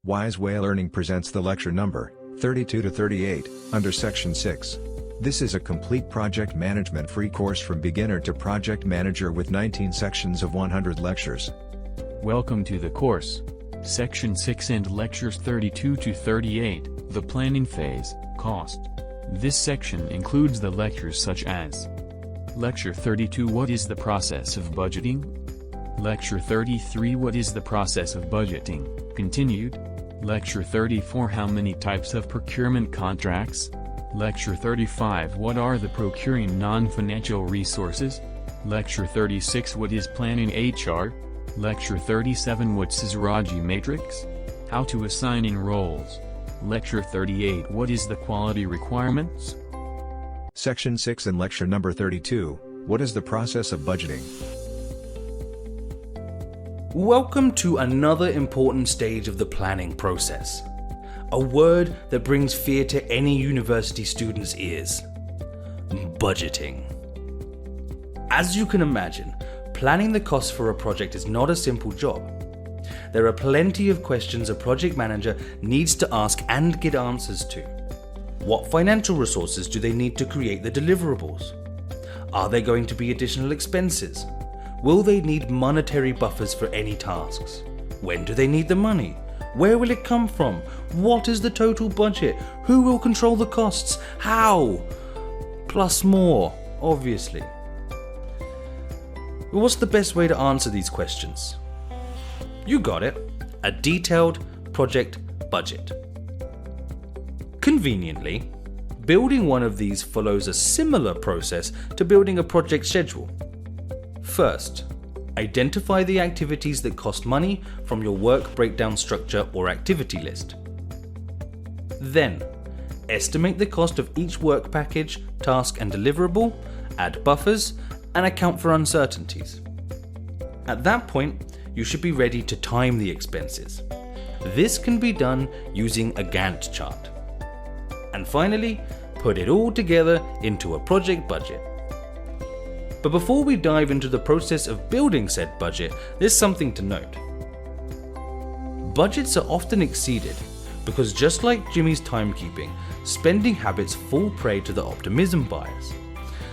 Wise Way Learning presents the lecture number 32 to 38 under Section 6. This is a complete project management free course from beginner to project manager with 19 sections of 100 lectures. Welcome to the course. Section 6 and lectures 32 to 38, the planning phase, cost. This section includes the lectures such as Lecture 32 What is the process of budgeting? Lecture 33 What is the process of budgeting, continued? Lecture 34 How many types of procurement contracts? Lecture 35 What are the procuring non-financial resources? Lecture 36 What is planning HR? Lecture 37 What's a RACI matrix? How to assigning roles. Lecture 38 What is the quality requirements? Section 6 and lecture number 32, what is the process of budgeting? Welcome to another important stage of the planning process. A word that brings fear to any university student's ears. Budgeting. As you can imagine, planning the costs for a project is not a simple job. There are plenty of questions a project manager needs to ask and get answers to. What financial resources do they need to create the deliverables? Are there going to be additional expenses? Will they need monetary buffers for any tasks? When do they need the money? Where will it come from? What is the total budget? Who will control the costs? How? Plus more, obviously. What's the best way to answer these questions? You got it. A detailed project budget. Conveniently, building one of these follows a similar process to building a project schedule. First, identify the activities that cost money from your work breakdown structure or activity list. Then, estimate the cost of each work package, task and deliverable, add buffers, and account for uncertainties. At that point, you should be ready to time the expenses. This can be done using a Gantt chart. And finally, put it all together into a project budget. But before we dive into the process of building said budget, there's something to note. Budgets are often exceeded because, just like Jimmy's timekeeping, spending habits fall prey to the optimism bias.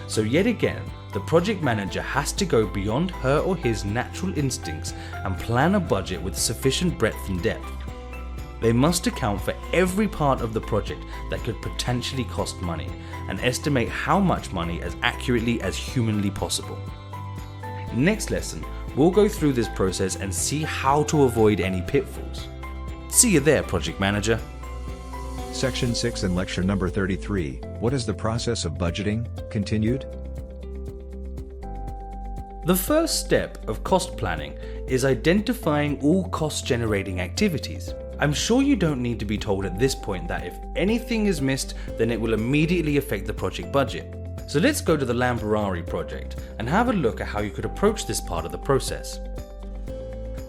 So yet again, the project manager has to go beyond her or his natural instincts and plan a budget with sufficient breadth and depth. They must account for every part of the project that could potentially cost money and estimate how much money as accurately as humanly possible. Next lesson, we'll go through this process and see how to avoid any pitfalls. See you there, project manager. Section 6 and lecture number 33, what is the process of budgeting, continued? The first step of cost planning is identifying all cost-generating activities. I'm sure you don't need to be told at this point that if anything is missed, then it will immediately affect the project budget. So let's go to the RACI project and have a look at how you could approach this part of the process.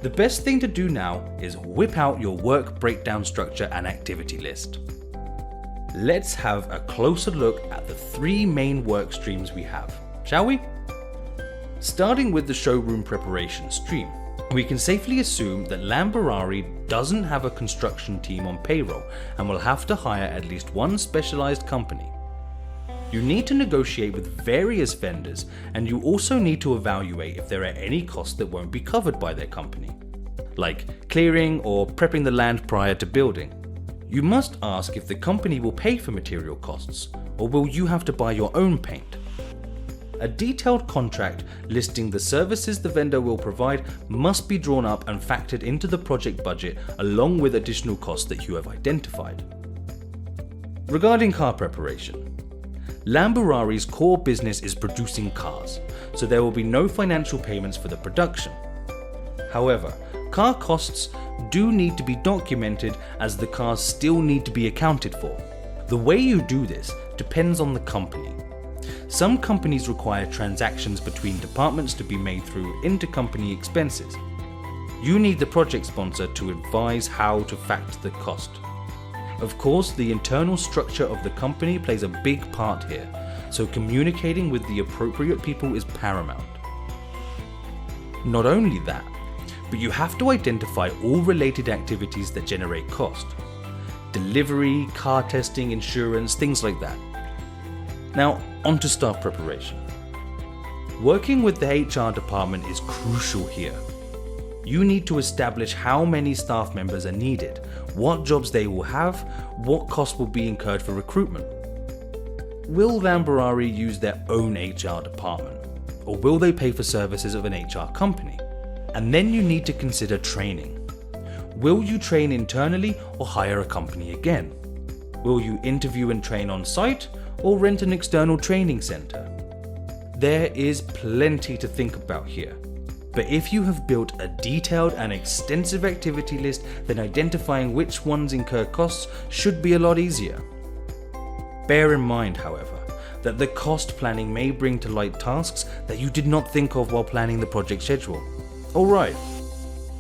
The best thing to do now is whip out your work breakdown structure and activity list. Let's have a closer look at the three main work streams we have, shall we? Starting with the showroom preparation stream, we can safely assume that RACI doesn't have a construction team on payroll and will have to hire at least one specialized company. You need to negotiate with various vendors, and you also need to evaluate if there are any costs that won't be covered by their company, like clearing or prepping the land prior to building. You must ask if the company will pay for material costs, or will you have to buy your own paint. A detailed contract listing the services the vendor will provide must be drawn up and factored into the project budget along with additional costs that you have identified. Regarding car preparation, RACI's core business is producing cars, so there will be no financial payments for the production. However, car costs do need to be documented as the cars still need to be accounted for. The way you do this depends on the company. Some companies require transactions between departments to be made through intercompany expenses. You need the project sponsor to advise how to factor the cost. Of course, the internal structure of the company plays a big part here, so communicating with the appropriate people is paramount. Not only that, but you have to identify all related activities that generate cost. Delivery, car testing, insurance, things like that. Now, on to staff preparation. Working with the HR department is crucial here. You need to establish how many staff members are needed, what jobs they will have, what costs will be incurred for recruitment. Will Lamborghini use their own HR department, or will they pay for services of an HR company? And then you need to consider training. Will you train internally or hire a company again? Will you interview and train on site or rent an external training center? There is plenty to think about here. But if you have built a detailed and extensive activity list, then identifying which ones incur costs should be a lot easier. Bear in mind, however, that the cost planning may bring to light tasks that you did not think of while planning the project schedule. Alright,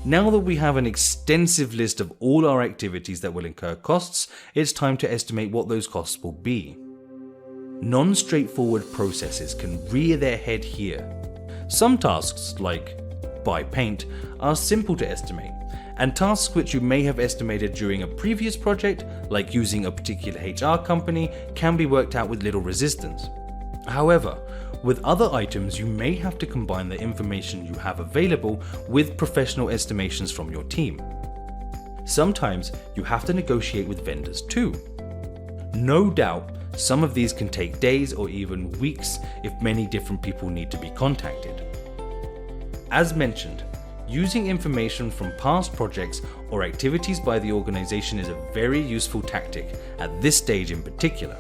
now that we have an extensive list of all our activities that will incur costs, it's time to estimate what those costs will be. Non-straightforward processes can rear their head here. Some tasks, like buy paint, are simple to estimate, and tasks which you may have estimated during a previous project, like using a particular HR company, can be worked out with little resistance. However, with other items, you may have to combine the information you have available with professional estimations from your team. Sometimes you have to negotiate with vendors too. No doubt, some of these can take days or even weeks if many different people need to be contacted. As mentioned, using information from past projects or activities by the organization is a very useful tactic at this stage in particular.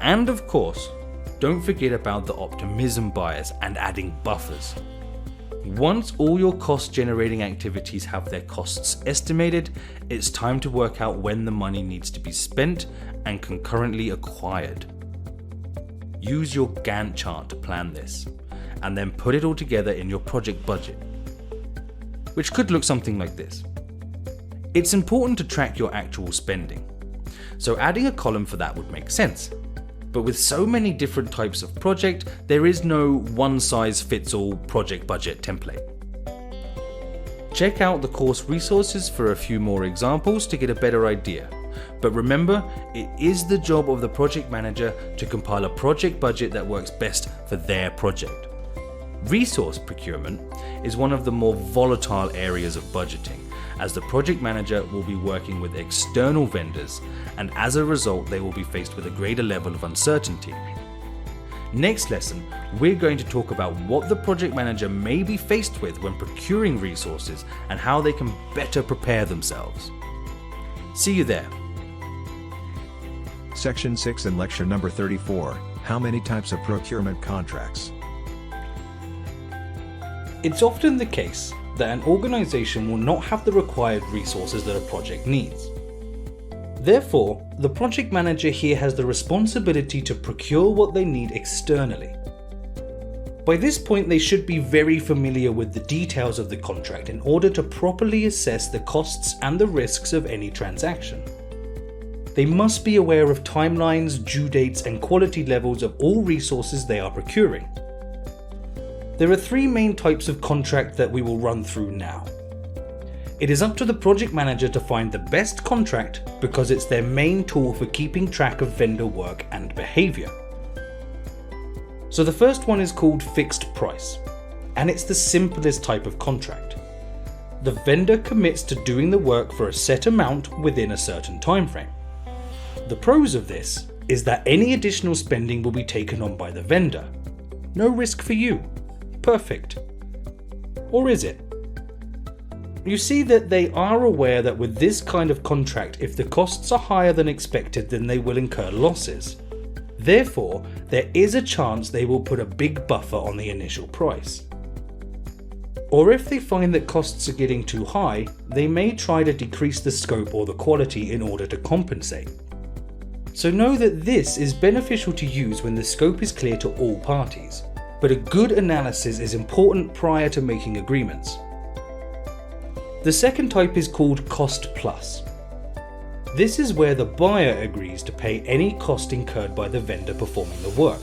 And of course, don't forget about the optimism bias and adding buffers. Once all your cost generating activities have their costs estimated, it's time to work out when the money needs to be spent and concurrently acquired. Use your Gantt chart to plan this, and then put it all together in your project budget, which could look something like this. It's important to track your actual spending, so adding a column for that would make sense. But with so many different types of project, there is no one-size-fits-all project budget template. Check out the course resources for a few more examples to get a better idea. But remember, it is the job of the project manager to compile a project budget that works best for their project. Resource procurement is one of the more volatile areas of budgeting, as the project manager will be working with external vendors, and as a result they will be faced with a greater level of uncertainty. Next lesson, we're going to talk about what the project manager may be faced with when procuring resources and how they can better prepare themselves. See you there. Section 6 and lecture number 34, How many types of procurement contracts? It's often the case that an organization will not have the required resources that a project needs. Therefore, the project manager here has the responsibility to procure what they need externally. By this point, they should be very familiar with the details of the contract in order to properly assess the costs and the risks of any transaction. They must be aware of timelines, due dates, and quality levels of all resources they are procuring. There are three main types of contract that we will run through now. It is up to the project manager to find the best contract because it's their main tool for keeping track of vendor work and behavior. So the first one is called fixed price, and it's the simplest type of contract. The vendor commits to doing the work for a set amount within a certain time frame. The pros of this is that any additional spending will be taken on by the vendor. No risk for you. Perfect. Or is it? You see that they are aware that with this kind of contract, if the costs are higher than expected, then they will incur losses. Therefore, there is a chance they will put a big buffer on the initial price. Or if they find that costs are getting too high, they may try to decrease the scope or the quality in order to compensate. So know that this is beneficial to use when the scope is clear to all parties. But a good analysis is important prior to making agreements. The second type is called cost plus. This is where the buyer agrees to pay any cost incurred by the vendor performing the work.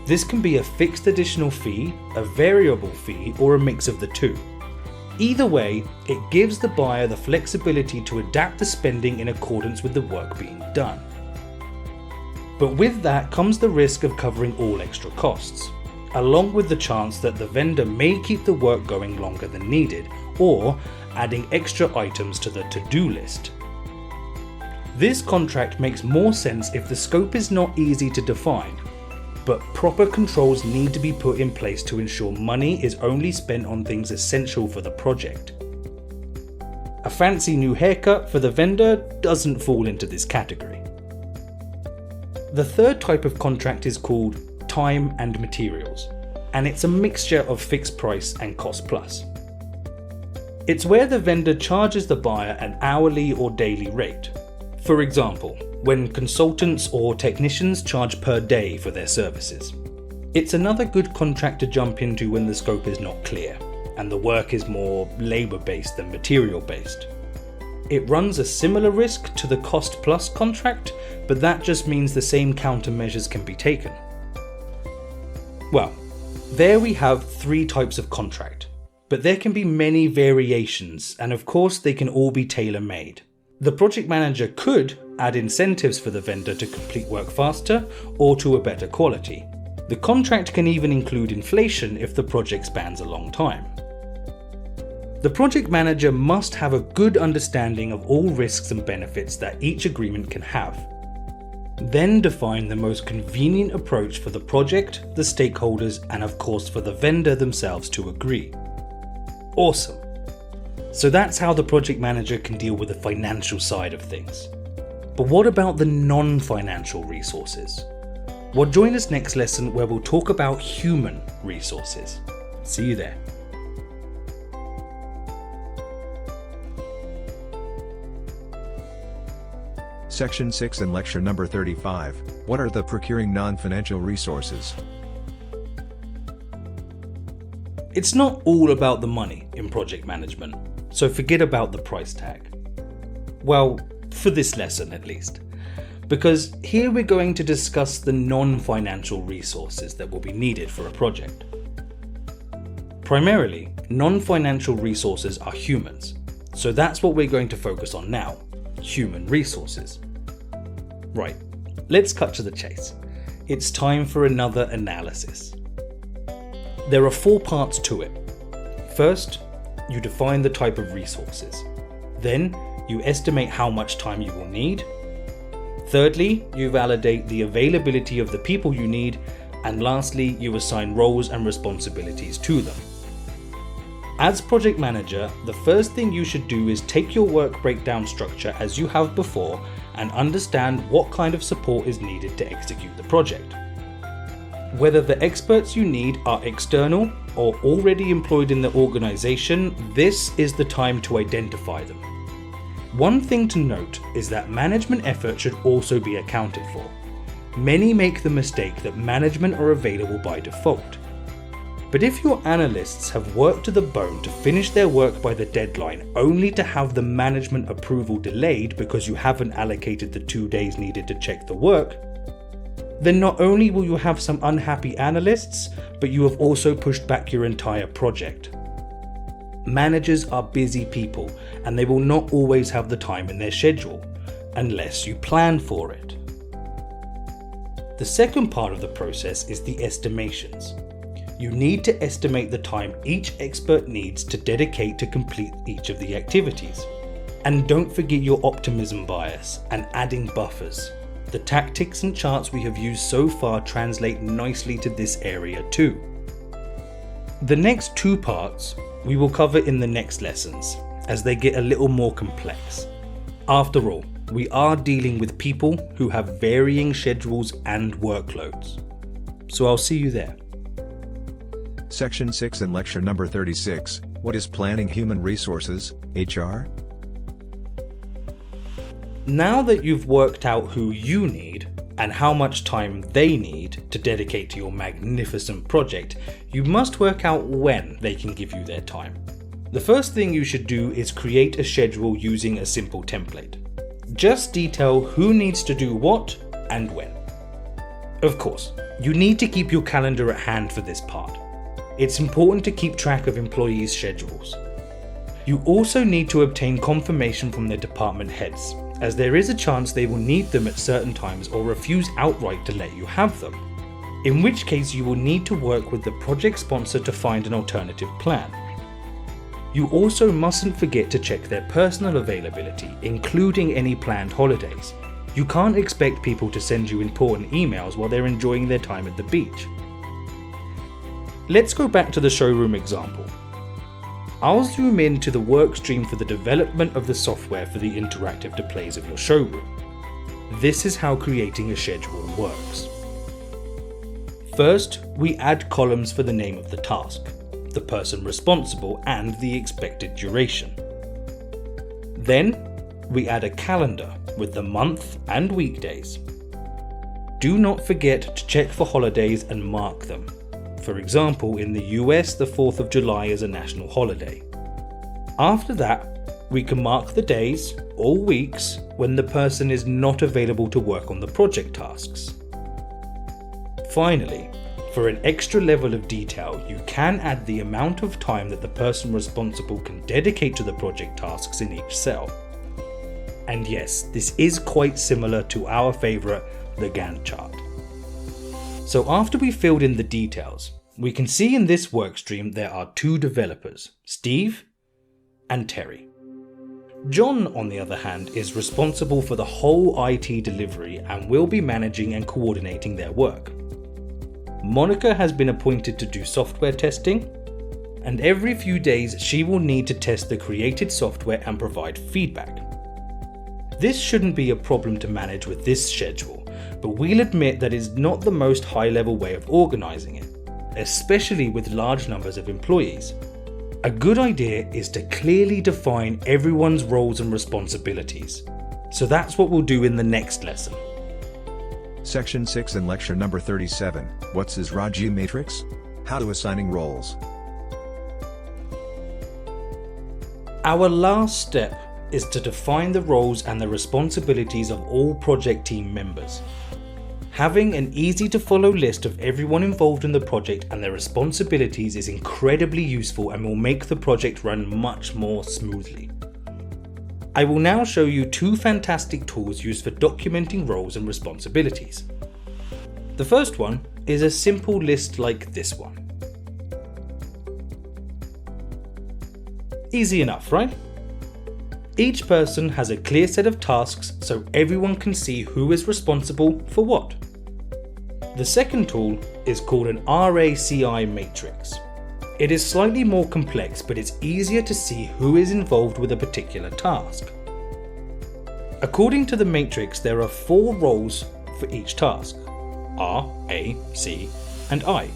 This can be a fixed additional fee, a variable fee, or a mix of the two. Either way, it gives the buyer the flexibility to adapt the spending in accordance with the work being done. But with that comes the risk of covering all extra costs, along with the chance that the vendor may keep the work going longer than needed, or adding extra items to the to-do list. This contract makes more sense if the scope is not easy to define, but proper controls need to be put in place to ensure money is only spent on things essential for the project. A fancy new haircut for the vendor doesn't fall into this category. The third type of contract is called time and materials, and it's a mixture of fixed price and cost plus. It's where the vendor charges the buyer an hourly or daily rate. For example, when consultants or technicians charge per day for their services. It's another good contract to jump into when the scope is not clear, and the work is more labour-based than material-based. It runs a similar risk to the cost plus contract, but that just means the same countermeasures can be taken. Well, there we have 3 types of contract, but there can be many variations, and of course they can all be tailor-made. The project manager could add incentives for the vendor to complete work faster or to a better quality. The contract can even include inflation if the project spans a long time. The project manager must have a good understanding of all risks and benefits that each agreement can have. Then define the most convenient approach for the project, the stakeholders, and of course for the vendor themselves to agree. Awesome. So that's how the project manager can deal with the financial side of things. But what about the non-financial resources? Well, join us next lesson where we'll talk about human resources. See you there. Section 6 and lecture number 35. What are the procuring non-financial resources? It's not all about the money in project management, so forget about the price tag. Well, for this lesson at least. Because here we're going to discuss the non-financial resources that will be needed for a project. Primarily, non-financial resources are humans, so that's what we're going to focus on now, human resources. Right, let's cut to the chase. It's time for another analysis. There are 4 parts to it. First, you define the type of resources. Then, you estimate how much time you will need. Thirdly, you validate the availability of the people you need. And lastly, you assign roles and responsibilities to them. As project manager, the first thing you should do is take your work breakdown structure as you have before and understand what kind of support is needed to execute the project. Whether the experts you need are external or already employed in the organization, this is the time to identify them. One thing to note is that management effort should also be accounted for. Many make the mistake that management are available by default. But if your analysts have worked to the bone to finish their work by the deadline only to have the management approval delayed because you haven't allocated the 2 days needed to check the work, then not only will you have some unhappy analysts, but you have also pushed back your entire project. Managers are busy people, and they will not always have the time in their schedule, unless you plan for it. The second part of the process is the estimations. You need to estimate the time each expert needs to dedicate to complete each of the activities. And don't forget your optimism bias and adding buffers. The tactics and charts we have used so far translate nicely to this area too. The next 2 parts we will cover in the next lessons, as they get a little more complex. After all, we are dealing with people who have varying schedules and workloads. So I'll see you there. Section 6 and lecture number 36. What is planning human resources, HR? Now that you've worked out who you need and how much time they need to dedicate to your magnificent project, you must work out when they can give you their time. The first thing you should do is create a schedule using a simple template. Just detail who needs to do what and when. Of course, you need to keep your calendar at hand for this part. It's important to keep track of employees' schedules. You also need to obtain confirmation from their department heads, as there is a chance they will need them at certain times or refuse outright to let you have them, in which case you will need to work with the project sponsor to find an alternative plan. You also mustn't forget to check their personal availability, including any planned holidays. You can't expect people to send you important emails while they're enjoying their time at the beach. Let's go back to the showroom example. I'll zoom in to the work stream for the development of the software for the interactive displays of your showroom. This is how creating a schedule works. First, we add columns for the name of the task, the person responsible, and the expected duration. Then, we add a calendar with the month and weekdays. Do not forget to check for holidays and mark them. For example, in the US, the 4th of July is a national holiday. After that, we can mark the days or weeks when the person is not available to work on the project tasks. Finally, for an extra level of detail, you can add the amount of time that the person responsible can dedicate to the project tasks in each cell. And yes, this is quite similar to our favourite, the Gantt chart. So after we filled in the details, we can see in this workstream there are two developers, Steve and Terry. John, on the other hand, is responsible for the whole IT delivery and will be managing and coordinating their work. Monica has been appointed to do software testing, and every few days she will need to test the created software and provide feedback. This shouldn't be a problem to manage with this schedule, but we'll admit that is not the most high-level way of organising it, especially with large numbers of employees. A good idea is to clearly define everyone's roles and responsibilities. So that's what we'll do in the next lesson. Section 6 and lecture number 37, what's is RACI matrix? How to assigning roles. Our last step is to define the roles and the responsibilities of all project team members. Having an easy to follow list of everyone involved in the project and their responsibilities is incredibly useful and will make the project run much more smoothly. I will now show you two fantastic tools used for documenting roles and responsibilities. The first one is a simple list like this one. Easy enough, right? Each person has a clear set of tasks so everyone can see who is responsible for what. The second tool is called an RACI matrix. It is slightly more complex, but it's easier to see who is involved with a particular task. According to the matrix, there are 4 roles for each task: R, A, C, and I.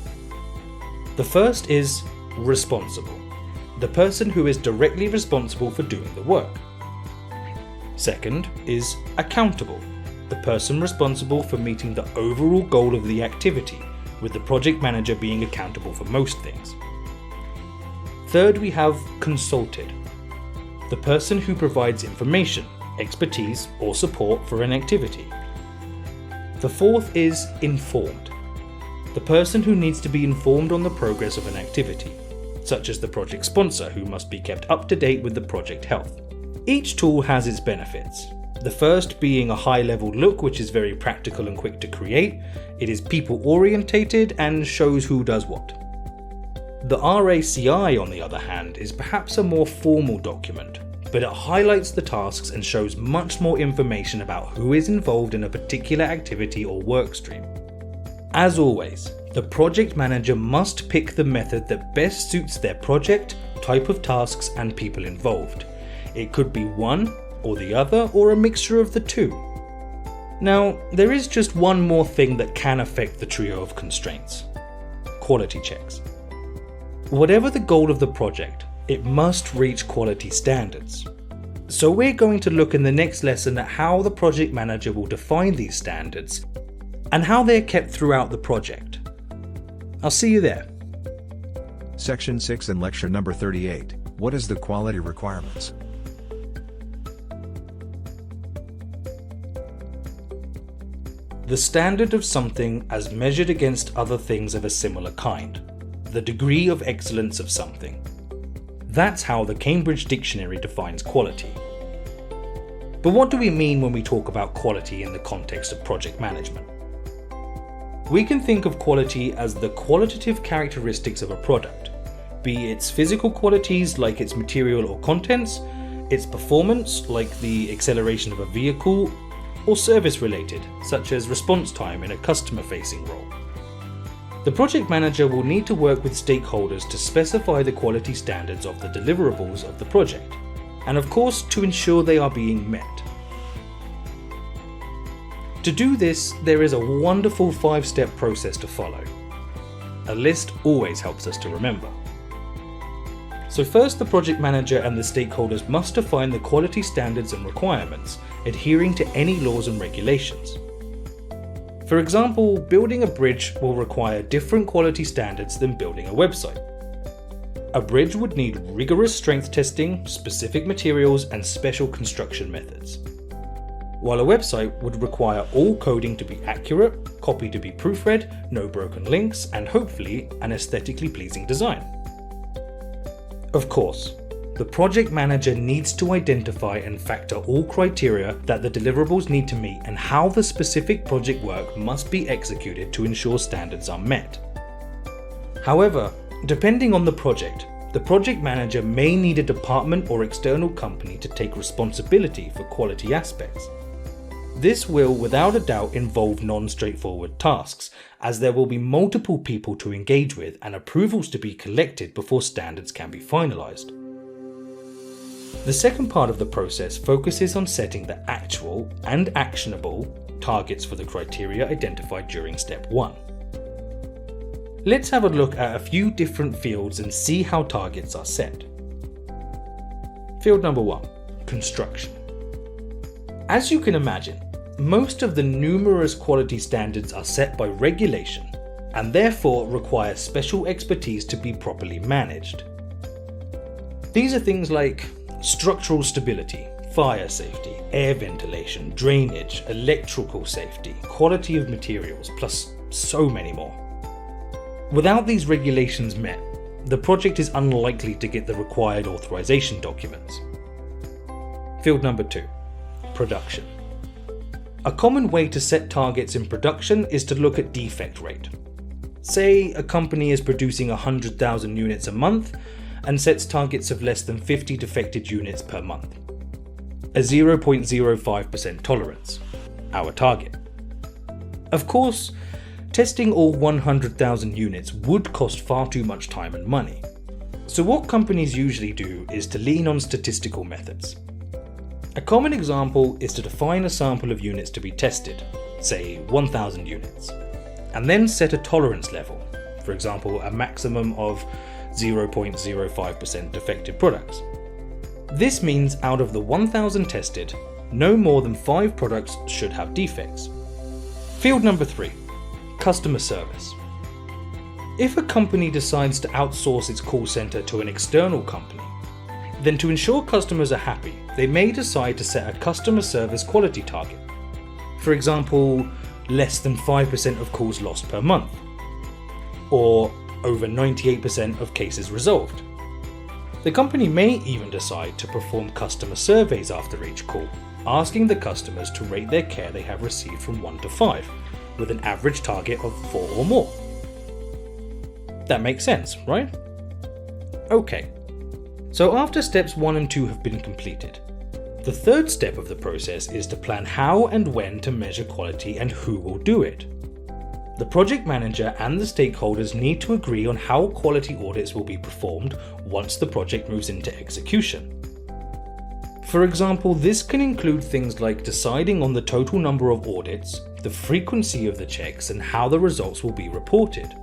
The first is responsible, the person who is directly responsible for doing the work. Second is accountable, the person responsible for meeting the overall goal of the activity, with the project manager being accountable for most things. Third, we have consulted, the person who provides information, expertise, or support for an activity. The fourth is informed, the person who needs to be informed on the progress of an activity, such as the project sponsor who must be kept up to date with the project health. Each tool has its benefits. The first being a high-level look, which is very practical and quick to create. It is people-orientated and shows who does what. The RACI, on the other hand, is perhaps a more formal document, but it highlights the tasks and shows much more information about who is involved in a particular activity or work stream. As always, the project manager must pick the method that best suits their project, type of tasks, and people involved. It could be one or the other, or a mixture of the two. Now, there is just one more thing that can affect the trio of constraints: quality checks. Whatever the goal of the project, it must reach quality standards. So we're going to look in the next lesson at how the project manager will define these standards and how they're kept throughout the project. I'll see you there. Section 6 and lecture number 38, what is the quality requirements? The standard of something as measured against other things of a similar kind. The degree of excellence of something. That's how the Cambridge Dictionary defines quality. But what do we mean when we talk about quality in the context of project management? We can think of quality as the qualitative characteristics of a product, be its physical qualities like its material or contents, its performance like the acceleration of a vehicle, or service related, such as response time in a customer-facing role. The project manager will need to work with stakeholders to specify the quality standards of the deliverables of the project, and of course to ensure they are being met. To do this, there is a wonderful 5-step process to follow. A list always helps us to remember. So first, the project manager and the stakeholders must define the quality standards and requirements, adhering to any laws and regulations. For example, building a bridge will require different quality standards than building a website. A bridge would need rigorous strength testing, specific materials, and special construction methods. While a website would require all coding to be accurate, copy to be proofread, no broken links, and hopefully an aesthetically pleasing design. Of course, the project manager needs to identify and factor all criteria that the deliverables need to meet and how the specific project work must be executed to ensure standards are met. However, depending on the project manager may need a department or external company to take responsibility for quality aspects. This will without a doubt involve non-straightforward tasks, as there will be multiple people to engage with and approvals to be collected before standards can be finalised. The second part of the process focuses on setting the actual and actionable targets for the criteria identified during step 1. Let's have a look at a few different fields and see how targets are set. Field number 1, construction. As you can imagine, most of the numerous quality standards are set by regulation and therefore require special expertise to be properly managed. These are things like structural stability, fire safety, air ventilation, drainage, electrical safety, quality of materials, plus so many more. Without these regulations met, the project is unlikely to get the required authorization documents. Field number 2, production. A common way to set targets in production is to look at defect rate. Say a company is producing 100,000 units a month and sets targets of less than 50 defected units per month. A 0.05% tolerance, our target. Of course, testing all 100,000 units would cost far too much time and money. So what companies usually do is to lean on statistical methods. A common example is to define a sample of units to be tested, say 1,000 units, and then set a tolerance level, for example a maximum of 0.05% defective products. This means out of the 1,000 tested, no more than 5 products should have defects. Field number 3, customer service. If a company decides to outsource its call center to an external company, then to ensure customers are happy, they may decide to set a customer service quality target. For example, less than 5% of calls lost per month, or over 98% of cases resolved. The company may even decide to perform customer surveys after each call, asking the customers to rate their care they have received from 1 to 5, with an average target of 4 or more. That makes sense, right? Okay. So after steps 1 and 2 have been completed, the third step of the process is to plan how and when to measure quality and who will do it. The project manager and the stakeholders need to agree on how quality audits will be performed once the project moves into execution. For example, this can include things like deciding on the total number of audits, the frequency of the checks, and how the results will be reported.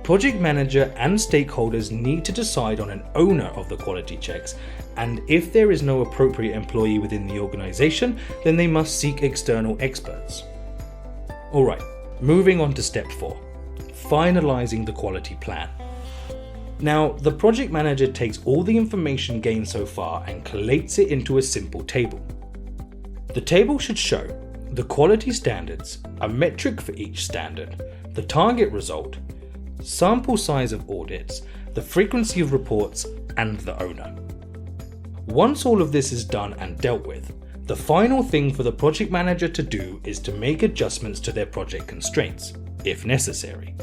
Project manager and stakeholders need to decide on an owner of the quality checks, and if there is no appropriate employee within the organization, then they must seek external experts. Alright, moving on to step 4, finalizing the quality plan. Now, the project manager takes all the information gained so far and collates it into a simple table. The table should show the quality standards, a metric for each standard, the target result, sample size of audits, the frequency of reports, and the owner. Once all of this is done and dealt with, the final thing for the project manager to do is to make adjustments to their project constraints, if necessary.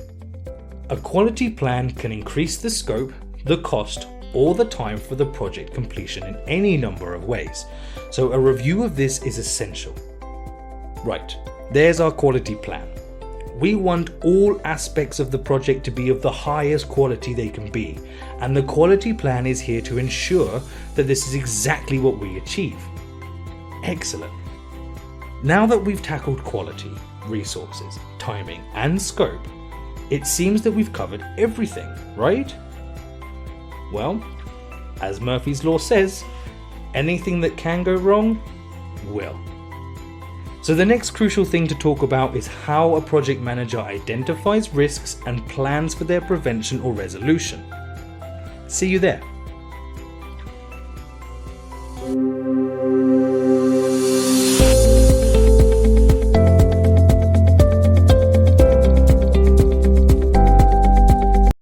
A quality plan can increase the scope, the cost, or the time for the project completion in any number of ways, so a review of this is essential. Right, there's our quality plan. We want all aspects of the project to be of the highest quality they can be, and the quality plan is here to ensure that this is exactly what we achieve. Excellent. Now that we've tackled quality, resources, timing, and scope, it seems that we've covered everything, right? Well, as Murphy's Law says, anything that can go wrong will. So the next crucial thing to talk about is how a project manager identifies risks and plans for their prevention or resolution. See you there.